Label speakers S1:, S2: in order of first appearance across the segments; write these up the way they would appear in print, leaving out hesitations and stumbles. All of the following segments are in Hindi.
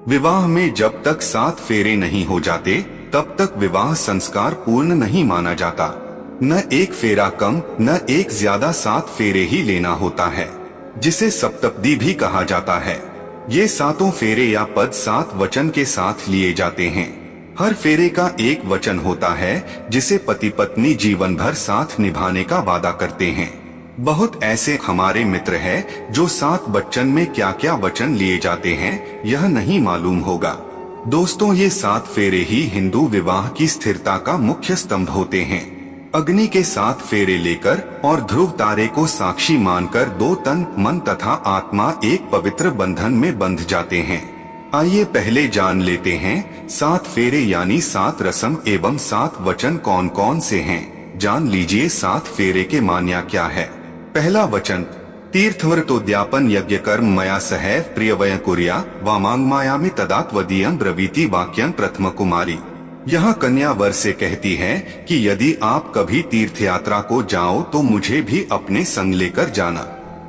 S1: विवाह में जब तक 7 फेरे नहीं हो जाते तब तक विवाह संस्कार पूर्ण नहीं माना जाता। न एक फेरा कम न एक ज्यादा 7 फेरे ही लेना होता है, जिसे सप्तपदी भी कहा जाता है। ये 7 फेरे या पद 7 वचन के साथ लिए जाते हैं। हर फेरे का एक वचन होता है जिसे पति पत्नी जीवन भर साथ निभाने का वादा करते हैं। बहुत ऐसे हमारे मित्र हैं जो 7 वचन में क्या क्या वचन लिए जाते हैं यह नहीं मालूम होगा। दोस्तों, ये 7 फेरे ही हिंदू विवाह की स्थिरता का मुख्य स्तंभ होते हैं। अग्नि के 7 फेरे लेकर और ध्रुव तारे को साक्षी मानकर 2 तन मन तथा आत्मा एक पवित्र बंधन में बंध जाते हैं। आइए पहले जान लेते हैं 7 फेरे यानी 7 रस्म एवं 7 वचन कौन कौन से हैं। जान लीजिए 7 फेरे के मान्या क्या है। पहला वचन, तीर्थव्रतोद्यापन यज्ञ कर्म मया सहैव प्रियवय कुर्या वामांग मायामि तदा त्वदीयं ब्रवीति वाक्यं प्रथम कुमारी। यहाँ कन्या वर से कहती है कि यदि आप कभी तीर्थ यात्रा को जाओ तो मुझे भी अपने संग लेकर जाना।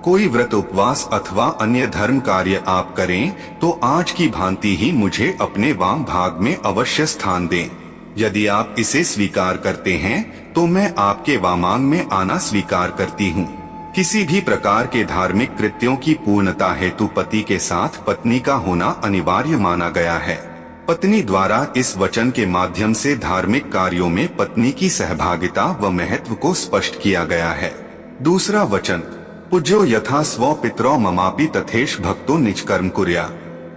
S1: कोई व्रत उपवास अथवा अन्य धर्म कार्य आप करें तो आज की भांति ही मुझे अपने वाम भाग में अवश्य स्थान दें। यदि आप इसे स्वीकार करते हैं तो मैं आपके वामांग में आना स्वीकार करती हूँ। किसी भी प्रकार के धार्मिक कृत्यों की पूर्णता हेतु पति के साथ पत्नी का होना अनिवार्य माना गया है। पत्नी द्वारा इस वचन के माध्यम से धार्मिक कार्यों में पत्नी की सहभागिता व महत्व को स्पष्ट किया गया है। दूसरा वचन, पूज्यो यथा स्व पितरो ममापि तथेश भक्तो निज कर्म कुर्या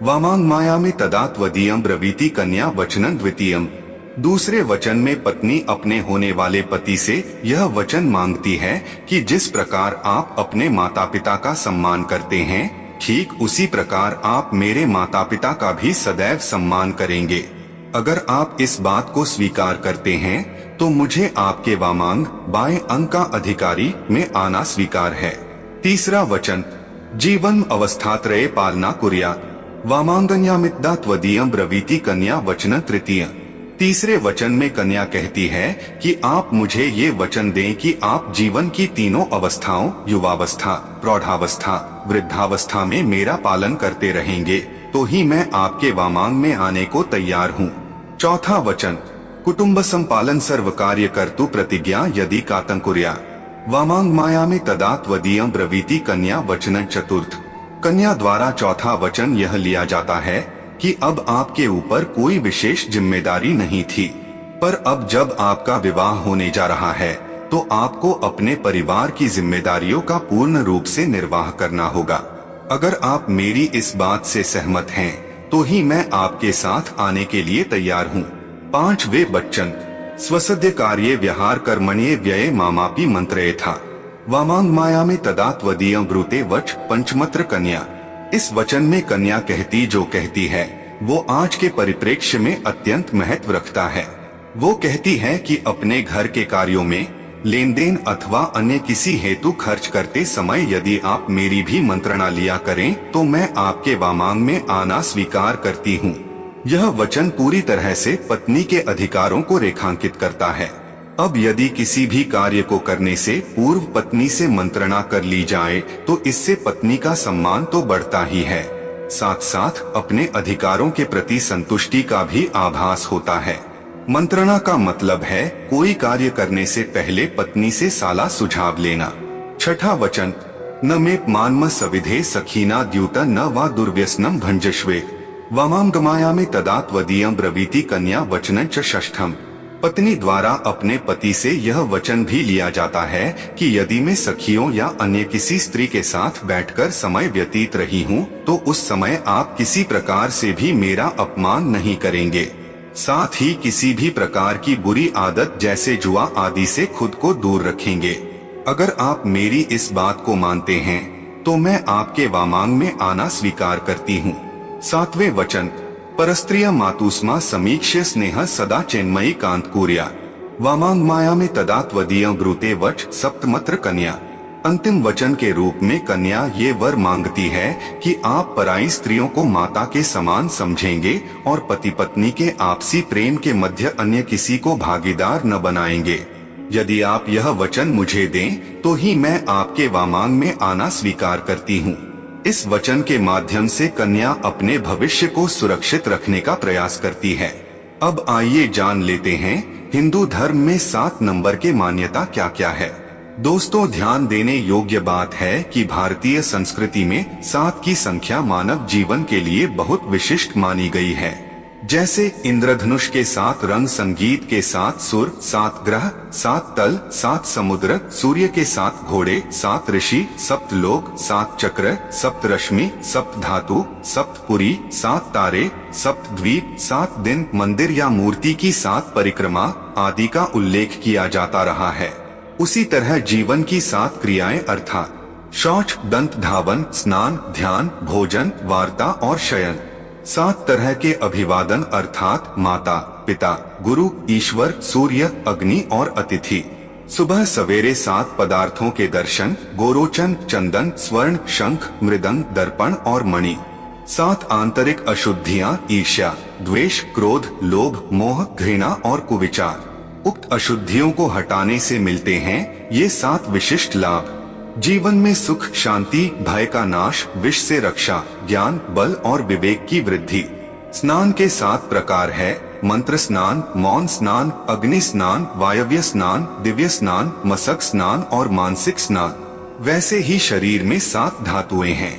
S1: वामांग मायामि तदा त्वदीयं ब्रवीति कन्या वचनं द्वितीयम्। दूसरे वचन में पत्नी अपने होने वाले पति से यह वचन मांगती है कि जिस प्रकार आप अपने माता पिता का सम्मान करते हैं ठीक उसी प्रकार आप मेरे माता पिता का भी सदैव सम्मान करेंगे। अगर आप इस बात को स्वीकार करते हैं तो मुझे आपके वामांग बाएं अंग का अधिकारी में आना स्वीकार है। तीसरा वचन, जीवन अवस्थात्रये पालना कुर्यात् वामांगन्यामित्दा त्वदीयं ब्रवीति कन्या वचन तृतीय। तीसरे वचन में कन्या कहती है कि आप मुझे ये वचन दें कि आप जीवन की तीनों अवस्थाओं युवावस्था, प्रौढ़ावस्था, वृद्धावस्था में मेरा पालन करते रहेंगे, तो ही मैं आपके वामांग में आने को तैयार हूँ। चौथा वचन, कुटुम्ब संपालन सर्व कार्य कर्तु प्रतिज्ञा यदि कातं कुर्यात् वामांग मायामि तदा त्वदीयं ब्रवीति कन्या वचनं चतुर्थ। कन्या द्वारा चौथा वचन यह लिया जाता है कि अब आपके ऊपर कोई विशेष जिम्मेदारी नहीं थी, पर अब जब आपका विवाह होने जा रहा है तो आपको अपने परिवार की जिम्मेदारियों का पूर्ण रूप से निर्वाह करना होगा। अगर आप मेरी इस बात से सहमत हैं तो ही मैं आपके साथ आने के लिए तैयार हूँ। 5वें वचन, स्वसद्य कार्ये व्यहार कर्मण्ये व्यये मामापि मंत्रये था वामांग मायामि तदा त्वदीयं ब्रूते वच पंचमत्र कन्या। इस वचन में कन्या जो कहती है वो आज के परिप्रेक्ष्य में अत्यंत महत्व रखता है। वो कहती है कि अपने घर के कार्यों में लेन देन अथवा अन्य किसी हेतु खर्च करते समय यदि आप मेरी भी मंत्रणा लिया करें तो मैं आपके वामांग में आना स्वीकार करती हूँ। यह वचन पूरी तरह से पत्नी के अधिकारों को रेखांकित करता है। अब यदि किसी भी कार्य को करने से पूर्व पत्नी से मंत्रणा कर ली जाए तो इससे पत्नी का सम्मान तो बढ़ता ही है, साथ साथ अपने अधिकारों के प्रति संतुष्टि का भी आभास होता है। मंत्रणा का मतलब है कोई कार्य करने से पहले पत्नी से साला सुझाव लेना। छठा वचन, न मे मान्म सविधे सखीना द्यूत न वा दुर्व्यसनम भंजस्वे वामांगमायामि तदा त्वदीयं ब्रवीति कन्या वचनं च षष्ठम। पत्नी द्वारा अपने पति से यह वचन भी लिया जाता है कि यदि मैं सखियों या अन्य किसी स्त्री के साथ बैठकर समय व्यतीत रही हूँ तो उस समय आप किसी प्रकार से भी मेरा अपमान नहीं करेंगे। साथ ही किसी भी प्रकार की बुरी आदत जैसे जुआ आदि से खुद को दूर रखेंगे। अगर आप मेरी इस बात को मानते हैं तो मैं आपके वामांग में आना स्वीकार करती हूँ। 7वें वचन, परस्त्रिय मातुस्मा समीक्ष्य स्नेह सदा चेन्मयी कांत कुर्या वामांग मायामि तदा त्वदीयं ब्रूते वच सप्तमत्र कन्या। अंतिम वचन के रूप में कन्या ये वर मांगती है कि आप पराई स्त्रियों को माता के समान समझेंगे और पति पत्नी के आपसी प्रेम के मध्य अन्य किसी को भागीदार न बनाएंगे। यदि आप यह वचन मुझे दें तो ही मैं आपके वामांग में आना स्वीकार करती हूँ। इस वचन के माध्यम से कन्या अपने भविष्य को सुरक्षित रखने का प्रयास करती है। अब आइए जान लेते हैं हिंदू धर्म में 7 नंबर के मान्यता क्या क्या है। दोस्तों, ध्यान देने योग्य बात है कि भारतीय संस्कृति में 7 की संख्या मानव जीवन के लिए बहुत विशिष्ट मानी गई है। जैसे इंद्रधनुष के 7 रंग, संगीत के 7 सुर, 7 ग्रह, 7 तल, 7 समुद्र, सूर्य के 7 घोड़े, 7 ऋषि, 7 लोक, 7 चक्र, 7 रश्मि, 7 धातु, 7 पुरी, 7 तारे, 7 द्वीप, 7 दिन, मंदिर या मूर्ति की 7 परिक्रमा आदि का उल्लेख किया जाता रहा है। उसी तरह जीवन की 7 क्रियाएं अर्थात शौच, दंत धावन, स्नान, ध्यान, भोजन, वार्ता और शयन, 7 तरह के अभिवादन अर्थात माता, पिता, गुरु, ईश्वर, सूर्य, अग्नि और अतिथि, सुबह सवेरे 7 पदार्थों के दर्शन, गोरोचन, चंदन, स्वर्ण, शंख, मृदंग, दर्पण और मणि, 7 आंतरिक अशुद्धियां, ईर्ष्या, द्वेष, क्रोध, लोभ, मोह, घृणा और कुविचार। उक्त अशुद्धियों को हटाने से मिलते हैं ये 7 विशिष्ट लाभ। जीवन में सुख, शांति, भय का नाश, विष से रक्षा, ज्ञान, बल और विवेक की वृद्धि। स्नान के 7 प्रकार है मंत्र स्नान, मौन स्नान, अग्नि स्नान, वायव्य स्नान, दिव्य स्नान, मसक स्नान और मानसिक स्नान। वैसे ही शरीर में 7 धातुएं हैं,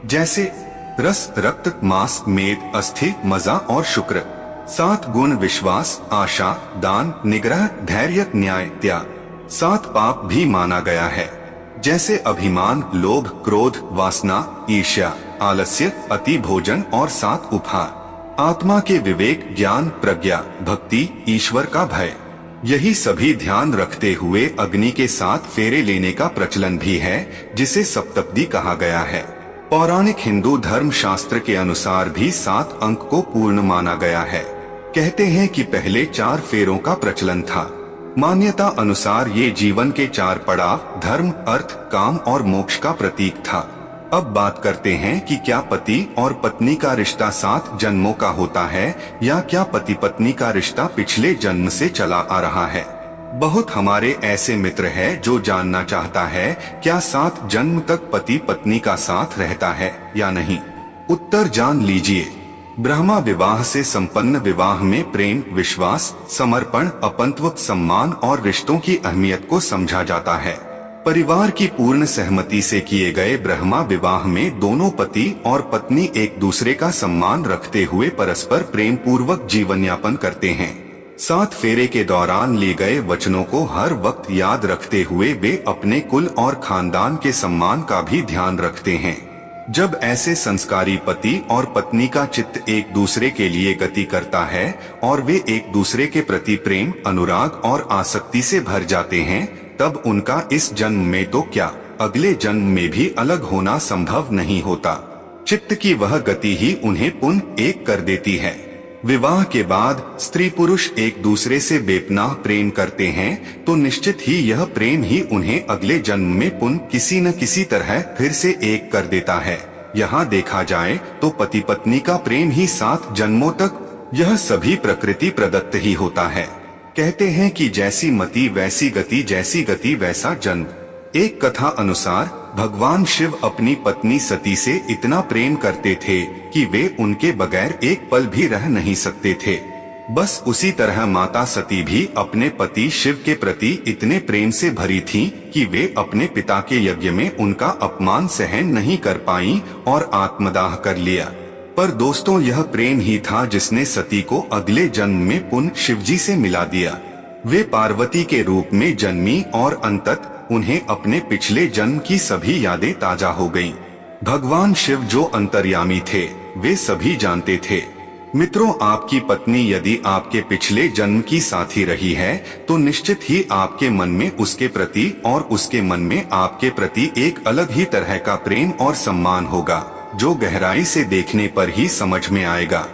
S1: जैसे रस, रक्त, मांस, मेद, अस्थि, मजा और शुक्र। 7 गुण विश्वास, आशा, दान, निग्रह, धैर्य, न्याय, त्याग। 7 पाप भी माना गया है, जैसे अभिमान, लोभ, क्रोध, वासना, ईर्ष्या, आलस्य, अति भोजन और 7 उपहार। आत्मा के विवेक, ज्ञान, प्रज्ञा, भक्ति, ईश्वर का भय। यही सभी ध्यान रखते हुए अग्नि के 7 फेरे लेने का प्रचलन भी है, जिसे सप्तपदी कहा गया है। पौराणिक हिंदू धर्म शास्त्र के अनुसार भी 7 अंक को पूर्ण माना गया है। कहते हैं कि पहले 4 फेरों का प्रचलन था। मान्यता अनुसार ये जीवन के 4 पड़ाव, धर्म, अर्थ, काम और मोक्ष का प्रतीक था। अब बात करते हैं कि क्या पति और पत्नी का रिश्ता 7 जन्मों का होता है या क्या पति पत्नी का रिश्ता पिछले जन्म से चला आ रहा है। बहुत हमारे ऐसे मित्र हैं जो जानना चाहता है क्या 7 जन्म तक पति पत्नी का साथ रहता है या नहीं। उत्तर जान लीजिए। ब्रह्मा विवाह से संपन्न विवाह में प्रेम, विश्वास, समर्पण, अपनत्व, सम्मान और रिश्तों की अहमियत को समझा जाता है। परिवार की पूर्ण सहमति से किए गए ब्रह्मा विवाह में दोनों पति और पत्नी एक दूसरे का सम्मान रखते हुए परस्पर प्रेम पूर्वक जीवन यापन करते हैं। 7 फेरे के दौरान लिए गए वचनों को हर वक्त याद रखते हुए वे अपने कुल और खानदान के सम्मान का भी ध्यान रखते हैं। जब ऐसे संस्कारी पति और पत्नी का चित्त एक दूसरे के लिए गति करता है और वे एक दूसरे के प्रति प्रेम, अनुराग और आसक्ति से भर जाते हैं, तब उनका इस जन्म में तो क्या अगले जन्म में भी अलग होना संभव नहीं होता। चित्त की वह गति ही उन्हें पुनः एक कर देती है। विवाह के बाद स्त्री पुरुष एक दूसरे से बेपनाह प्रेम करते हैं तो निश्चित ही यह प्रेम ही उन्हें अगले जन्म में पुनः किसी न किसी तरह फिर से एक कर देता है। यहाँ देखा जाए तो पति पत्नी का प्रेम ही 7 जन्मों तक यह सभी प्रकृति प्रदत्त ही होता है। कहते हैं कि जैसी मति वैसी गति, जैसी गति वैसा जन्म। एक कथा अनुसार भगवान शिव अपनी पत्नी सती से इतना प्रेम करते थे कि वे उनके बगैर एक पल भी रह नहीं सकते थे। बस उसी तरह माता सती भी अपने पति शिव के प्रति इतने प्रेम से भरी थीं कि वे अपने पिता के यज्ञ में उनका अपमान सहन नहीं कर पाईं और आत्मदाह कर लिया। पर दोस्तों, यह प्रेम ही था जिसने सती को अगले जन्म में पुनः शिवजी से मिला दिया। वे पार्वती के रूप में जन्मी और अंततः उन्हें अपने पिछले जन्म की सभी यादें ताजा हो गईं। भगवान शिव जो अंतर्यामी थे वे सभी जानते थे। मित्रों, आपकी पत्नी यदि आपके पिछले जन्म की साथी रही है तो निश्चित ही आपके मन में उसके प्रति और उसके मन में आपके प्रति एक अलग ही तरह का प्रेम और सम्मान होगा, जो गहराई से देखने पर ही समझ में आएगा।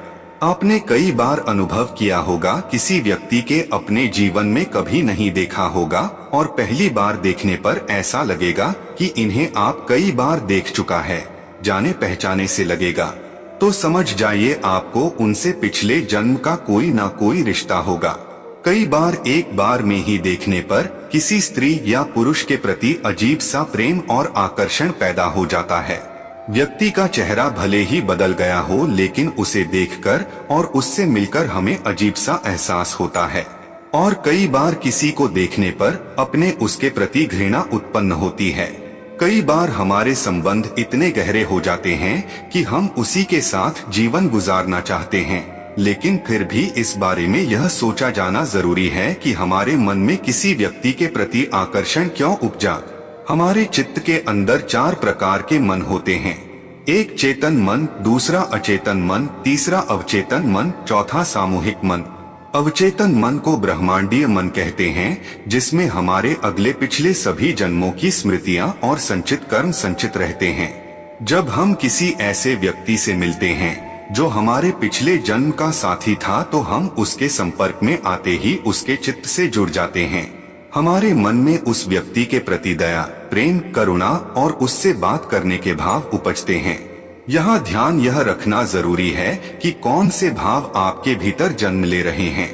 S1: आपने कई बार अनुभव किया होगा, किसी व्यक्ति के अपने जीवन में कभी नहीं देखा होगा और पहली बार देखने पर ऐसा लगेगा कि इन्हें आप कई बार देख चुका है, जाने पहचाने से लगेगा। तो समझ जाइए आपको उनसे पिछले जन्म का कोई ना कोई रिश्ता होगा। कई बार एक बार में ही देखने पर किसी स्त्री या पुरुष के प्रति अजीब सा प्रेम और आकर्षण पैदा हो जाता है। व्यक्ति का चेहरा भले ही बदल गया हो, लेकिन उसे देखकर और उससे मिलकर हमें अजीब सा एहसास होता है। और कई बार किसी को देखने पर अपने उसके प्रति घृणा उत्पन्न होती है। कई बार हमारे संबंध इतने गहरे हो जाते हैं कि हम उसी के साथ जीवन गुजारना चाहते हैं, लेकिन फिर भी इस बारे में यह सोचा जाना जरूरी है कि हमारे मन में किसी व्यक्ति के प्रति आकर्षण क्यों उपजा। हमारे चित्त के अंदर 4 प्रकार के मन होते हैं। एक चेतन मन, दूसरा अचेतन मन, तीसरा अवचेतन मन, चौथा सामूहिक मन। अवचेतन मन को ब्रह्मांडीय मन कहते हैं, जिसमें हमारे अगले पिछले सभी जन्मों की स्मृतियां और संचित कर्म संचित रहते हैं। जब हम किसी ऐसे व्यक्ति से मिलते हैं जो हमारे पिछले जन्म का साथी था, तो हम उसके संपर्क में आते ही उसके चित्त से जुड़ जाते हैं। हमारे मन में उस व्यक्ति के प्रति दया, प्रेम, करुणा और उससे बात करने के भाव उपजते हैं। यहाँ ध्यान यह रखना जरूरी है कि कौन से भाव आपके भीतर जन्म ले रहे हैं।